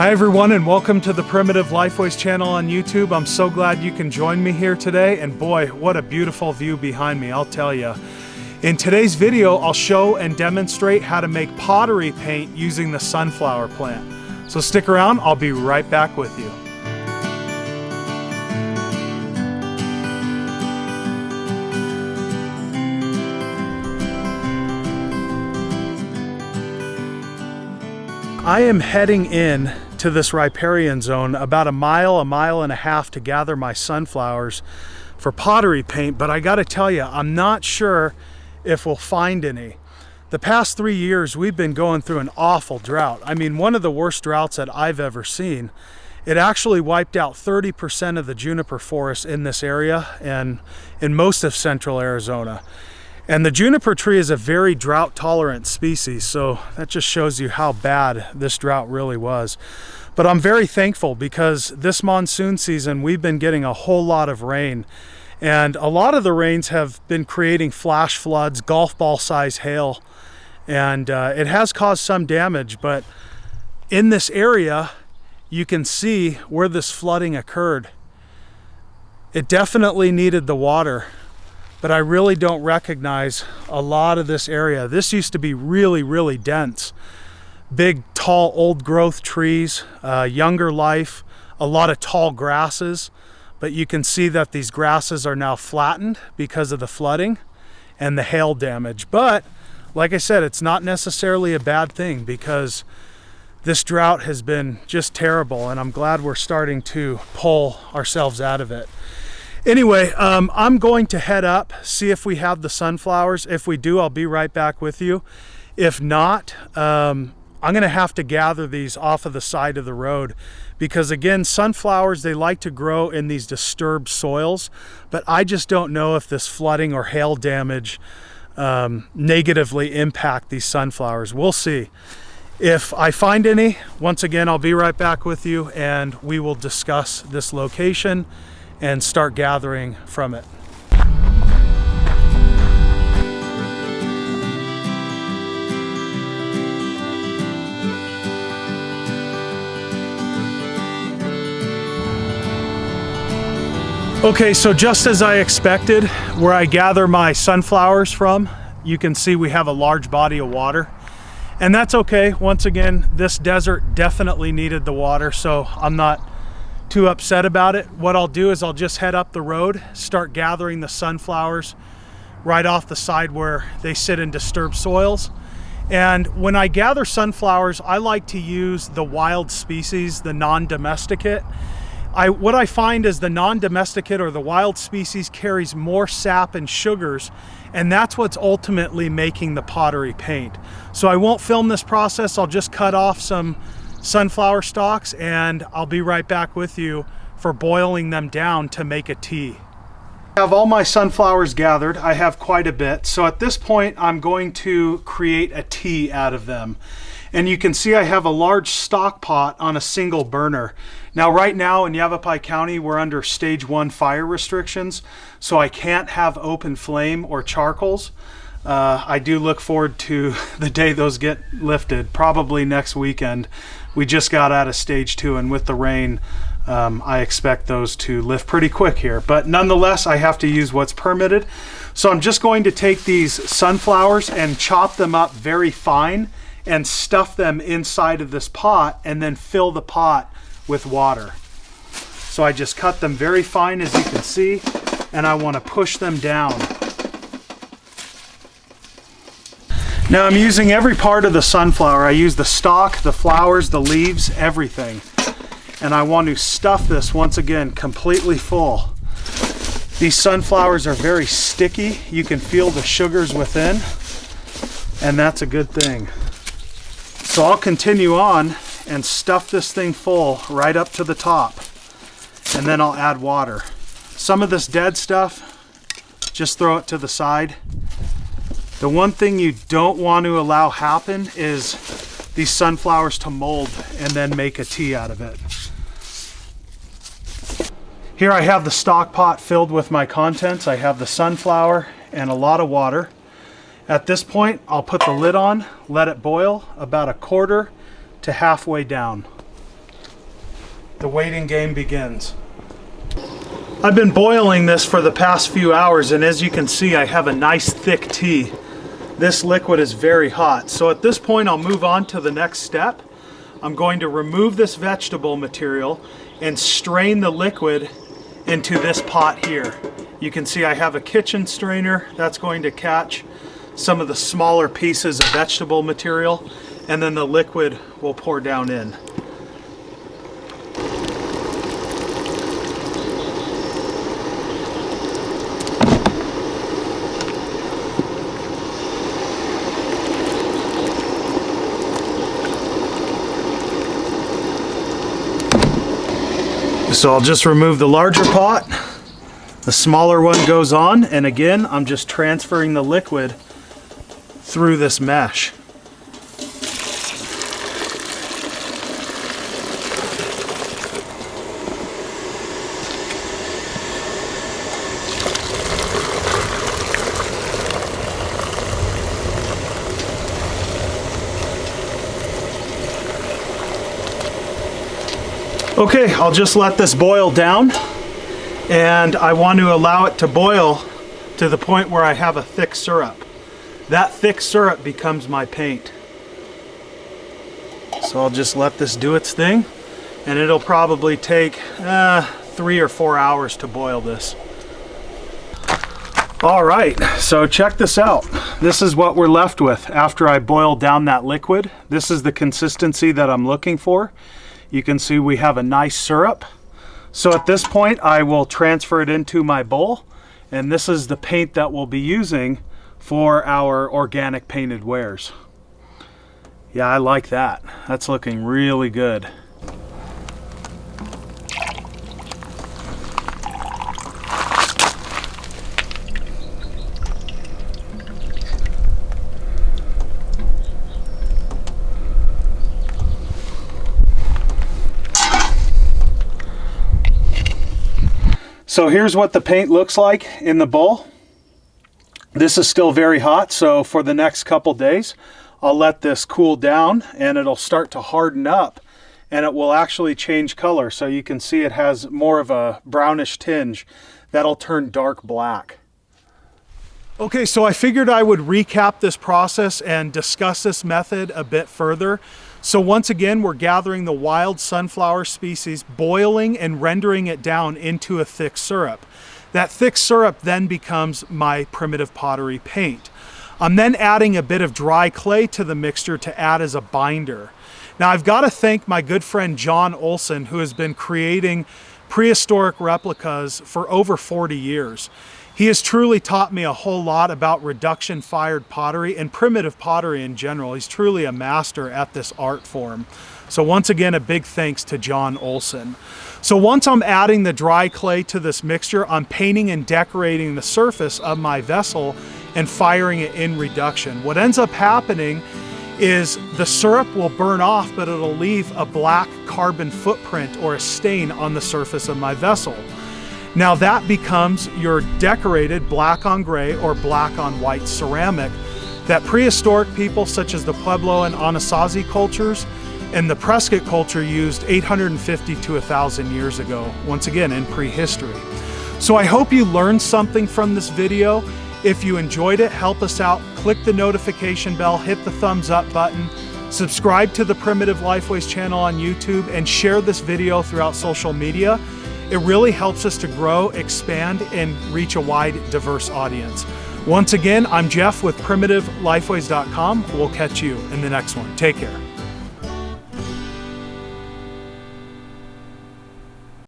Hi everyone, and welcome to the Primitive Lifeways channel on YouTube. I'm so glad you can join me here today, and boy, what a beautiful view behind me, I'll tell you. In today's video, I'll show and demonstrate how to make pottery paint using the sunflower plant. So stick around, I'll be right back with you. I am heading in to this riparian zone about a mile and a half to gather my sunflowers for pottery paint, but I gotta tell you, I'm not sure if we'll find any. The past 3 years, we've been going through an awful drought. I mean, one of the worst droughts that I've ever seen. It actually wiped out 30% of the juniper forest in this area and in most of central Arizona. And the juniper tree is a very drought tolerant species, so that just shows you how bad this drought really was. But I'm very thankful because this monsoon season we've been getting a whole lot of rain, and a lot of the rains have been creating flash floods, golf ball size hail, and it has caused some damage. But in this area you can see where this flooding occurred. It definitely needed the water, but I really don't recognize a lot of this area. This used to be really dense. Big, tall, old growth trees, younger life, a lot of tall grasses, but you can see that these grasses are now flattened because of the flooding and the hail damage. But like I said, it's not necessarily a bad thing because this drought has been just terrible, and I'm glad we're starting to pull ourselves out of it. Anyway, I'm going to head up, see if we have the sunflowers. If we do, I'll be right back with you. If not, I'm gonna have to gather these off of the side of the road because, again, sunflowers, they like to grow in these disturbed soils, but I just don't know if this flooding or hail damage negatively impact these sunflowers. We'll see. If I find any, once again, I'll be right back with you and we will discuss this location and start gathering from it. Okay, so just as I expected, where I gather my sunflowers from, you can see we have a large body of water. And that's okay. Once again, this desert definitely needed the water, so I'm not too upset about it. What I'll do is I'll just head up the road, start gathering the sunflowers right off the side where they sit in disturbed soils. And when I gather sunflowers, I like to use the wild species, the non-domesticate. What I find is the non-domesticate or the wild species carries more sap and sugars, and that's what's ultimately making the pottery paint. So I won't film this process. I'll just cut off some sunflower stalks and I'll be right back with you for boiling them down to make a tea. I have all my sunflowers gathered. I have quite a bit. So at this point, I'm going to create a tea out of them. And you can see I have a large stock pot on a single burner. Now right now in Yavapai County, we're under stage 1 fire restrictions, so I can't have open flame or charcoals. I do look forward to the day those get lifted, probably next weekend. We just got out of stage 2, and with the rain, I expect those to lift pretty quick here. But nonetheless, I have to use what's permitted. So I'm just going to take these sunflowers and chop them up very fine and stuff them inside of this pot and then fill the pot with water. So I just cut them very fine, as you can see, and I want to push them down. Now I'm using every part of the sunflower. I use the stalk, the flowers, the leaves, everything. And I want to stuff this once again completely full. These sunflowers are very sticky. You can feel the sugars within, and that's a good thing. So I'll continue on and stuff this thing full right up to the top, and then I'll add water. Some of this dead stuff, just throw it to the side. The one thing you don't want to allow happen is these sunflowers to mold and then make a tea out of it. Here I have the stock pot filled with my contents. I have the sunflower and a lot of water. At this point, I'll put the lid on, let it boil about 1/4 to halfway down. the waiting game begins. I've been boiling this for the past few hours, and as you can see, I have a nice thick tea. This liquid is very hot. So at this point, I'll move on to the next step. I'm going to remove this vegetable material and strain the liquid into this pot here. You can see I have a kitchen strainer that's going to catch some of the smaller pieces of vegetable material, and then the liquid will pour down in. So I'll just remove the larger pot, the smaller one goes on, and again, I'm just transferring the liquid through this mesh. Okay, I'll just let this boil down, and I want to allow it to boil to the point where I have a thick syrup. That thick syrup becomes my paint. So I'll just let this do its thing, and it'll probably take 3 or 4 hours to boil this. All right, so check this out. This is what we're left with after I boil down that liquid. This is the consistency that I'm looking for. You can see we have a nice syrup. So at this point, I will transfer it into my bowl, and this is the paint that we'll be using for our organic painted wares. Yeah, I like that. That's looking really good. So here's what the paint looks like in the bowl. This is still very hot, so for the next couple days, I'll let this cool down and it'll start to harden up, and it will actually change color. So you can see it has more of a brownish tinge that'll turn dark black. Okay, so I figured I would recap this process and discuss this method a bit further. So once again, we're gathering the wild sunflower species, boiling and rendering it down into a thick syrup. That thick syrup then becomes my primitive pottery paint. I'm then adding a bit of dry clay to the mixture to add as a binder. Now I've got to thank my good friend John Olson, who has been creating prehistoric replicas for over 40 years. He has truly taught me a whole lot about reduction fired pottery and primitive pottery in general. He's truly a master at this art form. So once again, a big thanks to John Olson. So once I'm adding the dry clay to this mixture, I'm painting and decorating the surface of my vessel and firing it in reduction. What ends up happening is the syrup will burn off, but it'll leave a black carbon footprint or a stain on the surface of my vessel. Now that becomes your decorated black on gray or black on white ceramic that prehistoric people such as the Pueblo and Anasazi cultures and the Prescott culture used 850 to 1,000 years ago, once again in prehistory. So I hope you learned something from this video. If you enjoyed it, help us out, click the notification bell, hit the thumbs up button, subscribe to the Primitive Lifeways channel on YouTube, and share this video throughout social media. It really helps us to grow, expand, and reach a wide, diverse audience. Once again, I'm Jeff with PrimitiveLifeways.com. We'll catch you in the next one. Take care.